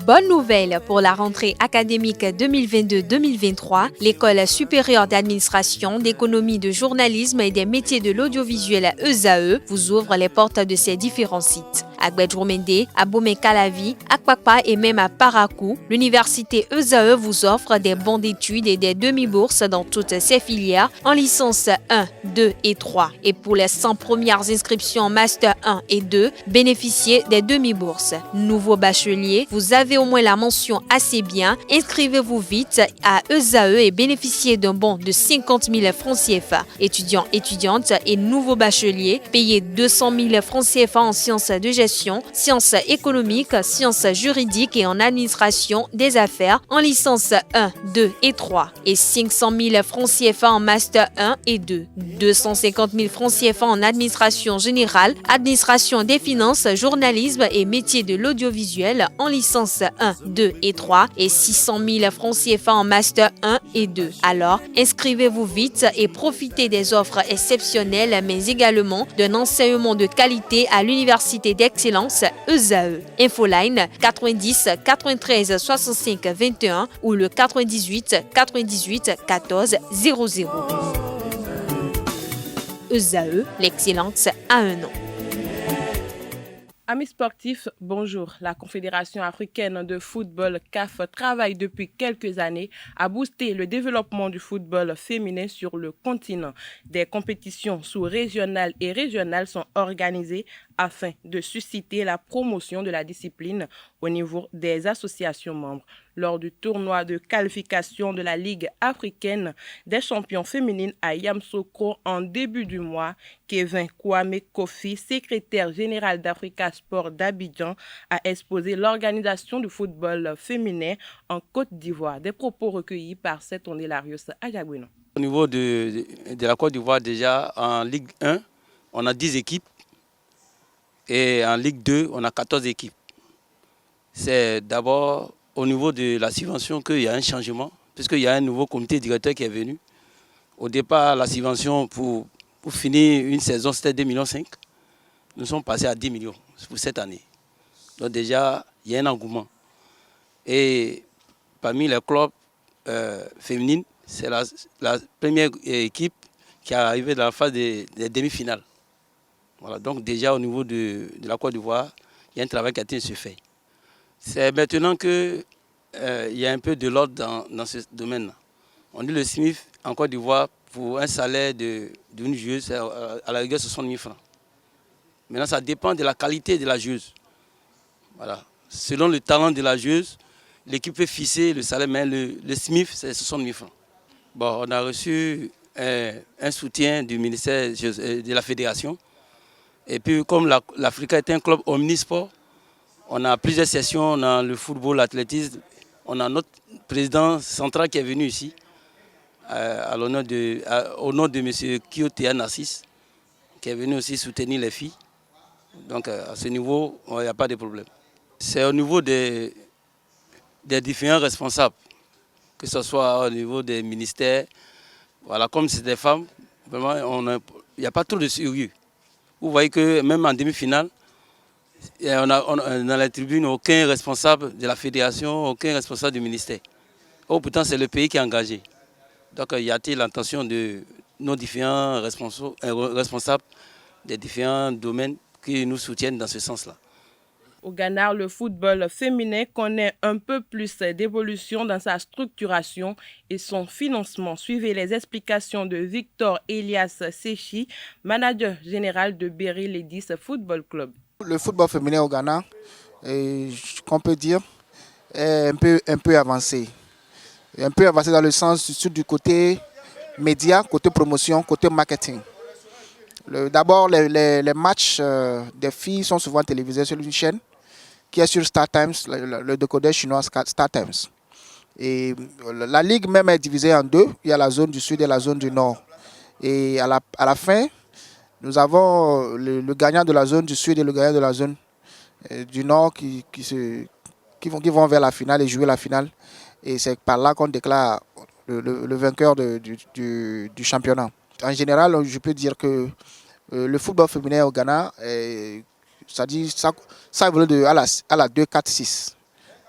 Bonne nouvelle pour la rentrée académique 2022-2023, l'École supérieure d'administration, d'économie, de journalisme et des métiers de l'audiovisuel ESAE vous ouvre les portes de ses différents sites. À Gbedjourmende, à Bomé-Calavi, à Kpakpa et même à Parakou, l'université ESAE vous offre des bons d'études et des demi-bourses dans toutes ses filières en licence 1, 2 et 3. Et pour les 100 premières inscriptions en master 1 et 2, bénéficiez des demi-bourses. Nouveau bachelier, vous avez au moins la mention assez bien, inscrivez-vous vite à ESAE et bénéficiez d'un bon de 50 000 francs CFA. Étudiants, étudiantes et nouveaux bacheliers, payez 200 000 francs CFA en sciences de gestion, sciences économiques, sciences juridiques et en administration des affaires en licence 1, 2 et 3 et 500 000 francs CFA en master 1 et 2, 250 000 francs CFA en administration générale, administration des finances, journalisme et métiers de l'audiovisuel en licence 1, 2 et 3 et 600 000 francs CFA en master 1 et 2. Alors, inscrivez-vous vite et profitez des offres exceptionnelles mais également d'un enseignement de qualité à l'université d'excellence ESAE. Infoline 90 93 65 21 ou le 98 98 14 00. ESAE, l'excellence a un nom. Amis sportifs, bonjour. La Confédération africaine de football CAF travaille depuis quelques années à booster le développement du football féminin sur le continent. Des compétitions sous-régionales et régionales sont organisées afin de susciter la promotion de la discipline au niveau des associations membres. Lors du tournoi de qualification de la Ligue africaine des champions féminines à Yamoussoukro en début du mois, Kevin Kwame Kofi, secrétaire général d'Africa Sport d'Abidjan, a exposé l'organisation du football féminin en Côte d'Ivoire. Des propos recueillis par Seton Delarius Adjabouino. Au niveau de la Côte d'Ivoire, déjà en Ligue 1, on a 10 équipes et en Ligue 2, on a 14 équipes. C'est d'abord au niveau de la subvention qu'il y a un changement, puisqu'il y a un nouveau comité directeur qui est venu. Au départ, la subvention pour finir une saison, c'était 2,5 millions. Nous sommes passés à 10 millions pour cette année. Donc déjà, il y a un engouement. Et parmi les clubs féminines, c'est la première équipe qui est arrivée dans la phase des demi-finales. Voilà, donc déjà au niveau de la Côte d'Ivoire, il y a un travail qui a été fait. C'est maintenant qu'il y a un peu de l'ordre dans ce domaine-là. On dit le SMIF en Côte d'Ivoire pour un salaire d'une joueuse à la rigueur 60 000 francs. Maintenant, ça dépend de la qualité de la joueuse. Voilà. Selon le talent de la joueuse, l'équipe peut fixer le salaire, mais le SMIF, c'est 60 000 francs. Bon, on a reçu un soutien du ministère de la Fédération. Et puis, comme l'Africa est un club omnisport, on a plusieurs sessions, on a le football, l'athlétisme. On a notre président central qui est venu ici, au nom de M. Kyotea Narcisse, qui est venu aussi soutenir les filles. Donc à ce niveau, il n'y a pas de problème. C'est au niveau des différents responsables, que ce soit au niveau des ministères. Voilà, comme c'est des femmes, vraiment, il n'y a pas trop de sérieux. Vous voyez que même en demi-finale, on a dans la tribune aucun responsable de la fédération, aucun responsable du ministère. Oh, pourtant, c'est le pays qui est engagé. Donc, y a-t-il l'intention de nos différents responsables des différents domaines qui nous soutiennent dans ce sens-là? Au Ghana, le football féminin connaît un peu plus d'évolution dans sa structuration et son financement. Suivez les explications de Victor Elias Sechi, manager général de Berry Ladies Football Club. Le football féminin au Ghana, qu'on peut dire, est un peu avancé. Un peu avancé dans le sens du côté média, côté promotion, côté marketing. D'abord, les matchs des filles sont souvent télévisés sur une chaîne qui est sur Star Times, le décodeur chinois Star Times. Et la ligue même est divisée en deux. Il y a la zone du sud et la zone du nord. Et à la fin, nous avons le gagnant de la zone du sud et le gagnant de la zone du nord qui vont vers la finale et jouer la finale. Et c'est par là qu'on déclare le vainqueur du championnat. En général, je peux dire que le football féminin au Ghana C'est-à-dire ça évolue à la 2-4-6.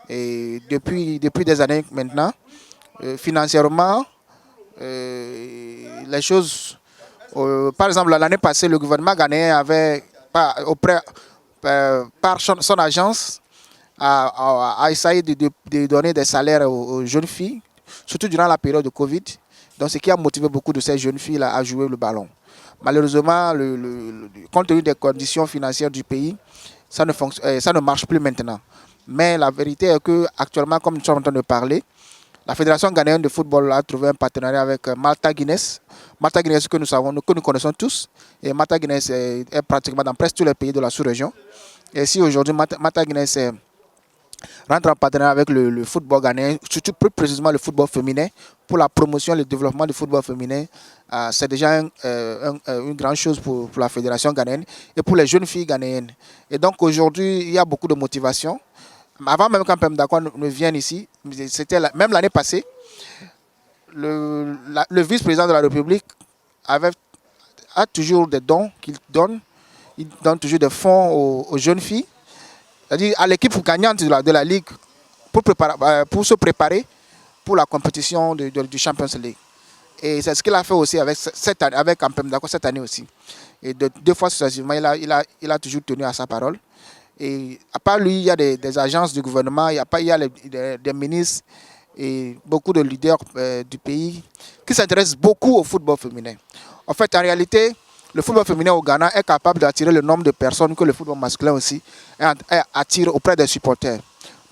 Et depuis des années maintenant, financièrement, les choses... par exemple, l'année passée, le gouvernement ghanéen avait, par son agence, a essayé de donner des salaires aux jeunes filles, surtout durant la période de Covid. Donc, ce qui a motivé beaucoup de ces jeunes filles à jouer le ballon. Malheureusement, compte tenu des conditions financières du pays, ça ne marche plus maintenant. Mais la vérité est qu'actuellement, comme nous sommes en train de parler, la Fédération ghanéenne de football a trouvé un partenariat avec Malta Guinness. Malta Guinness que nous connaissons tous. Et Malta Guinness est pratiquement dans presque tous les pays de la sous-région. Et si aujourd'hui Malta Guinness rentre en partenariat avec le football ghanéen, surtout plus précisément le football féminin, pour la promotion et le développement du football féminin, c'est déjà une grande chose pour la Fédération ghanéenne et pour les jeunes filles ghanéennes. Et donc aujourd'hui, il y a beaucoup de motivation. Avant même qu'un PM d'accord ne vienne ici, même l'année passée, le vice-président de la République a toujours des dons qu'il donne. Il donne toujours des fonds aux jeunes filles, c'est-à-dire à l'équipe gagnante de la Ligue pour se préparer pour la compétition du Champions League. Et c'est ce qu'il a fait aussi avec Ampem Dako cette année aussi. Et deux fois successivement, il a toujours tenu à sa parole. Et à part lui, il y a des agences du gouvernement, il y a des ministres et beaucoup de leaders du pays qui s'intéressent beaucoup au football féminin. En fait, en réalité, le football féminin au Ghana est capable d'attirer le nombre de personnes que le football masculin aussi attire auprès des supporters.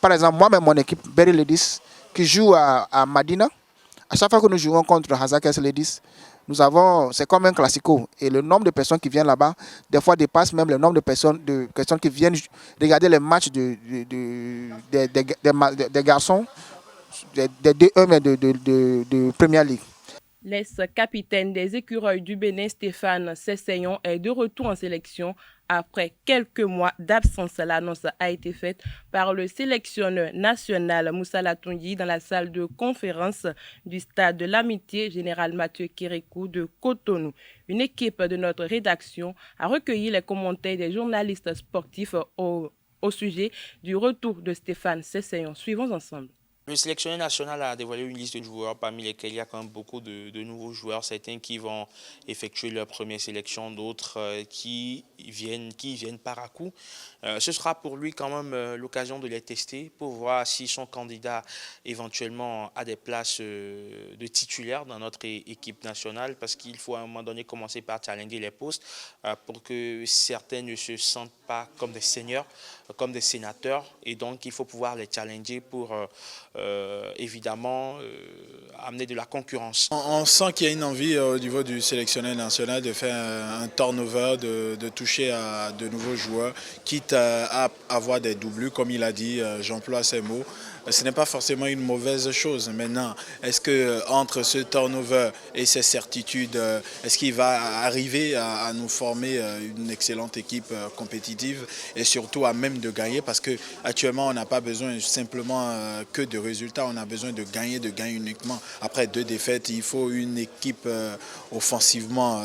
Par exemple, moi-même, mon équipe, Berry Ladies, qui joue à Madina, à chaque fois que nous jouons contre Hazakes Ladies, c'est comme un classico. Et le nombre de personnes qui viennent là-bas, des fois, dépasse même le nombre de personnes qui viennent regarder les matchs des garçons, des D1 mais de Premier League. L'ex-capitaine des Écureuils du Bénin, Stéphane Sesseyon, est de retour en sélection après quelques mois d'absence. L'annonce a été faite par le sélectionneur national Moussa Latongi dans la salle de conférence du stade de l'Amitié Général Mathieu Kérékou de Cotonou. Une équipe de notre rédaction a recueilli les commentaires des journalistes sportifs au sujet du retour de Stéphane Sesseyon. Suivons ensemble. Le sélectionneur national a dévoilé une liste de joueurs parmi lesquels il y a quand même beaucoup de nouveaux joueurs, certains qui vont effectuer leur première sélection, d'autres qui viennent par à coup. Ce sera pour lui quand même l'occasion de les tester pour voir s'ils sont candidats éventuellement à des places de titulaires dans notre équipe nationale, parce qu'il faut à un moment donné commencer par challenger les postes pour que certains ne se sentent pas comme des seigneurs, comme des sénateurs, et donc il faut pouvoir les challenger pour évidemment amener de la concurrence. On sent qu'il y a une envie au niveau du sélectionneur national de faire un turnover, de toucher à de nouveaux joueurs, quitte à avoir des doublures, comme il a dit, j'emploie ces mots. Ce n'est pas forcément une mauvaise chose. Maintenant, est-ce que entre ce turnover et ces certitudes, est-ce qu'il va arriver à nous former une excellente équipe compétitive et surtout à même de gagner, parce qu'actuellement on n'a pas besoin simplement que de résultats, on a besoin de gagner uniquement. Après 2 défaites, il faut une équipe offensivement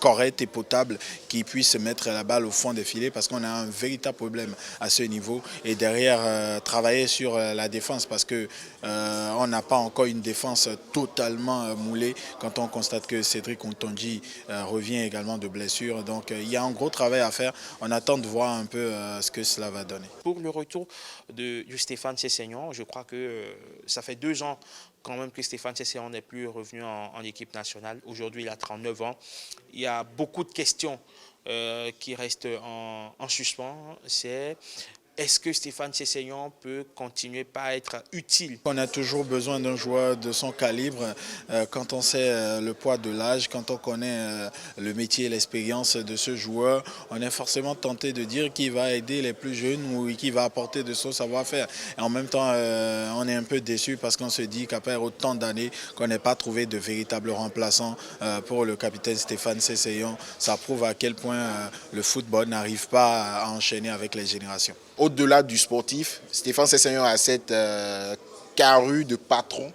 correcte et potable qui puisse mettre la balle au fond des filets, parce qu'on a un véritable problème à ce niveau, et derrière travailler sur la défense, parce que on n'a pas encore une défense totalement moulée quand on constate que Cédric Ontonji revient également de blessure. Donc il y a un gros travail à faire. On attend de voir un peu ce que cela va donner. Pour le retour de Stéphane Sesseyon, je crois que ça fait 2 ans quand même que Stéphane Sesseyon n'est plus revenu en équipe nationale. Aujourd'hui, il a 39 ans. Il y a beaucoup de questions qui restent en suspens. Est-ce que Stéphane Sesseyon peut continuer par être utile? On a toujours besoin d'un joueur de son calibre quand on sait le poids de l'âge, quand on connaît le métier et l'expérience de ce joueur. On est forcément tenté de dire qu'il va aider les plus jeunes ou qu'il va apporter de son savoir-faire. Et en même temps, on est un peu déçu parce qu'on se dit qu'après autant d'années qu'on n'ait pas trouvé de véritable remplaçant pour le capitaine Stéphane Sesseyon. Ça prouve à quel point le football n'arrive pas à enchaîner avec les générations. Au-delà du sportif, Stéphane Sesseyon a cette carrure de patron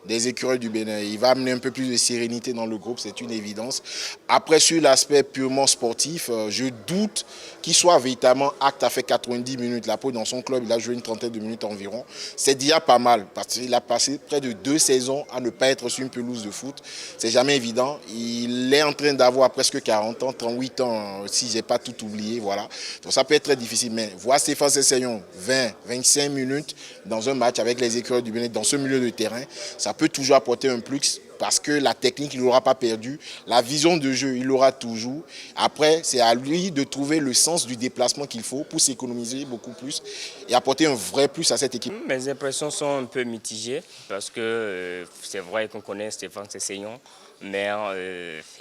des écureuils du Bénin. Il va amener un peu plus de sérénité dans le groupe, c'est une évidence. Après, sur l'aspect purement sportif, je doute qu'il soit véritablement apte à faire 90 minutes. La peau dans son club, il a joué une trentaine de minutes environ. C'est déjà pas mal parce qu'il a passé près de 2 saisons à ne pas être sur une pelouse de foot. C'est jamais évident. Il est en train d'avoir presque 40 ans, 38 ans, si je n'ai pas tout oublié. Voilà. Donc ça peut être très difficile. Mais voir Stéphane Sessegnon 20, 25 minutes dans un match avec les écureuils du Bénin, dans ce milieu de terrain, ça peut toujours apporter un plus parce que la technique, il ne l'aura pas perdu. La vision de jeu, il l'aura toujours. Après, c'est à lui de trouver le sens du déplacement qu'il faut pour s'économiser beaucoup plus et apporter un vrai plus à cette équipe. Mes impressions sont un peu mitigées parce que c'est vrai qu'on connaît Stéphane Sessegnon, mais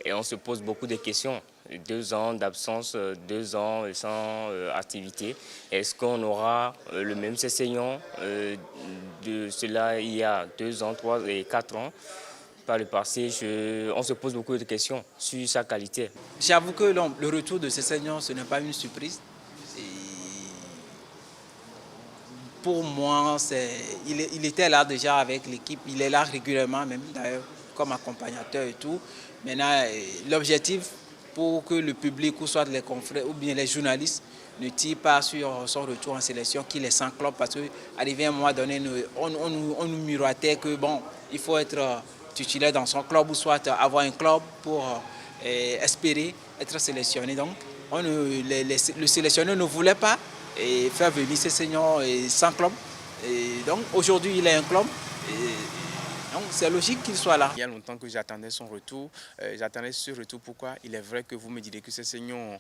et on se pose beaucoup de questions. 2 ans d'absence, 2 ans sans activité. Est-ce qu'on aura le même Sessegnon de cela il y a 2 ans, 3 et 4 ans? Par le passé, on se pose beaucoup de questions sur sa qualité. J'avoue que le retour de Sessegnon, ce n'est pas une surprise. Et pour moi, il était là déjà avec l'équipe. Il est là régulièrement, même d'ailleurs comme accompagnateur et tout. Maintenant, l'objectif pour que le public, ou soit les confrères ou bien les journalistes, ne tirent pas sur son retour en sélection, qu'il est sans club. Parce qu'arrivé à un moment donné, on nous miroitait que bon, il faut être titulaire dans son club ou soit avoir un club pour espérer être sélectionné. Donc, le sélectionneur ne voulait pas faire venir Sessegnon sans club. Et donc, aujourd'hui, il est un club. Donc, c'est logique qu'il soit là. Il y a longtemps que j'attendais son retour. J'attendais ce retour. Pourquoi? Il est vrai que vous me direz que Sessegnon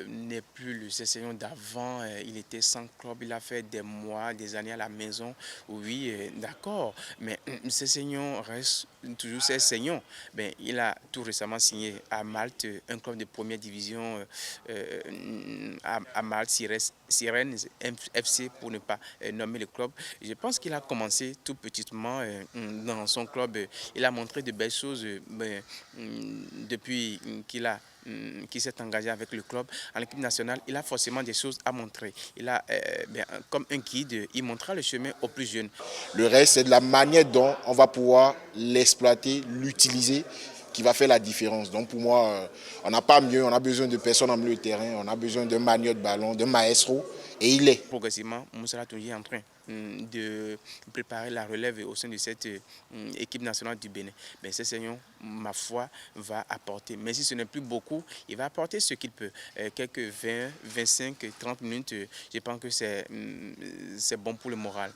n'est plus le Sessegnon d'avant. Il était sans club. Il a fait des mois, des années à la maison. Oui, d'accord. Mais Sessegnon reste toujours Sessegnon. Il a tout récemment signé à Malte, un club de première division à Malte, Sirène FC pour ne pas nommer le club. Je pense qu'il a commencé tout petitement dans son club. Il a montré de belles choses depuis qu'il s'est engagé avec le club. En équipe nationale, il a forcément des choses à montrer. Il a, comme un guide, il montrera le chemin aux plus jeunes. Le reste, c'est de la manière dont on va pouvoir l'exploiter, l'utiliser, qui va faire la différence. Donc pour moi, on n'a pas mieux, on a besoin de personnes en milieu de terrain, on a besoin d'un manieur de ballon, d'un maestro, et il est. Progressivement, Moussa Tonji est en train de préparer la relève au sein de cette équipe nationale du Bénin. Sessegnon, ma foi, va apporter. Mais si ce n'est plus beaucoup, il va apporter ce qu'il peut. Quelques 20, 25, 30 minutes, je pense que c'est bon pour le moral.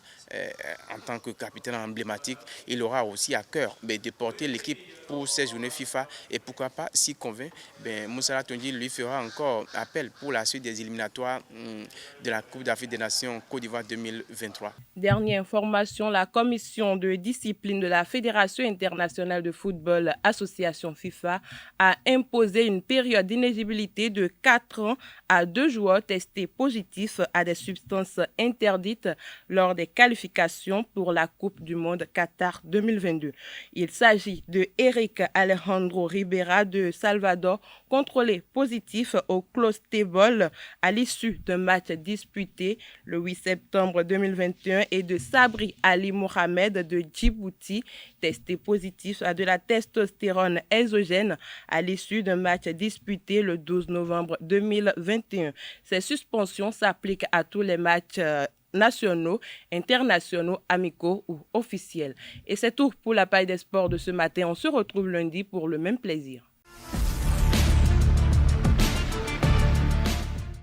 En tant que capitaine emblématique, il aura aussi à cœur de porter l'équipe pour ces journées FIFA. Et pourquoi pas, s'il convainc, Moussa Tonji lui fera encore appel pour la suite des éliminatoires de la Coupe d'Afrique des Nations Côte d'Ivoire 2023. Dernière information, la commission de discipline de la Fédération internationale de football, association FIFA, a imposé une période d'inéligibilité de 4 ans à 2 joueurs testés positifs à des substances interdites lors des qualifications pour la Coupe du Monde Qatar 2022. Il s'agit de Eric Alejandro Ribera de Salvador, contrôlé positif au clostébol à l'issue d'un match disputé le 8 septembre 2021 et de Sabri Ali Mohamed de Djibouti, testé positif à de la testostérone exogène à l'issue d'un match disputé le 12 novembre 2021. Ces suspensions s'appliquent à tous les matchs nationaux, internationaux, amicaux ou officiels. Et c'est tout pour la paille des sports de ce matin. On se retrouve lundi pour le même plaisir.